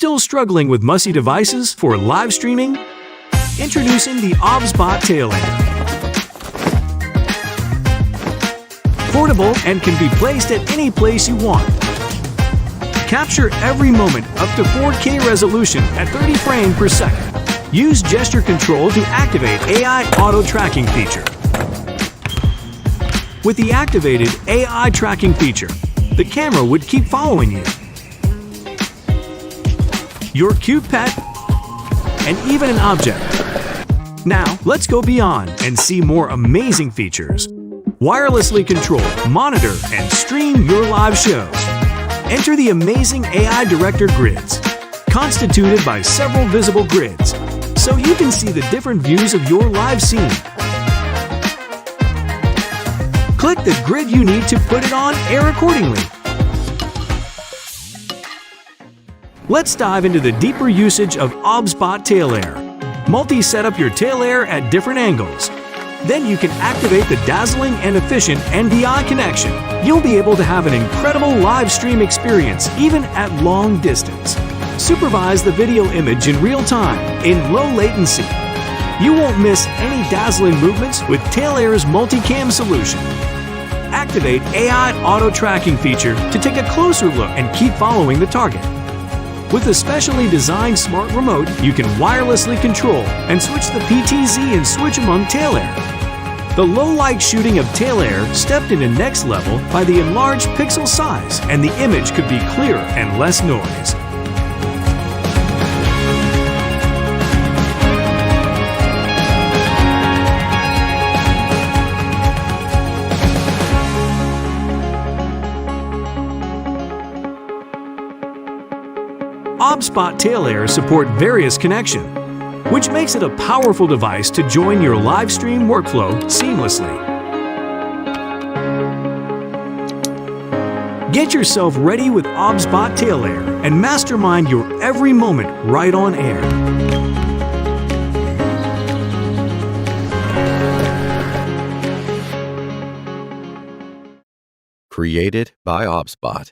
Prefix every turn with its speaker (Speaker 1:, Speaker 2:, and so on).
Speaker 1: Still struggling with messy devices for live streaming? Introducing the OBSBOT Tail Air. Portable and can be placed at any place you want. Capture every moment up to 4K resolution at 30 frames per second. Use gesture control to activate AI auto tracking feature. With the activated AI tracking feature, the camera would keep following you, your cute pet, and even an object. Now, let's go beyond and see more amazing features. Wirelessly control, monitor, and stream your live shows. Enter the amazing AI Director grids, constituted by several visible grids, so you can see the different views of your live scene. Click the grid you need to put it on air accordingly. Let's dive into the deeper usage of OBSBOT Tail Air. Multi-set up your tail air at different angles. Then you can activate the dazzling and efficient NDI connection. You'll be able to have an incredible live stream experience even at long distance. Supervise the video image in real time in low latency. You won't miss any dazzling movements with Tail Air's multicam solution. Activate AI auto tracking feature to take a closer look and keep following the target. With a specially designed smart remote, you can wirelessly control and switch the PTZ and switch among Tail Air. The low-light shooting of Tail Air stepped into next level by the enlarged pixel size, and the image could be clearer and less noise. OBSBOT Tail Air support various connection, which makes it a powerful device to join your live stream workflow seamlessly. Get yourself ready with OBSBOT Tail Air and mastermind your every moment right on air.
Speaker 2: Created by OBSBOT.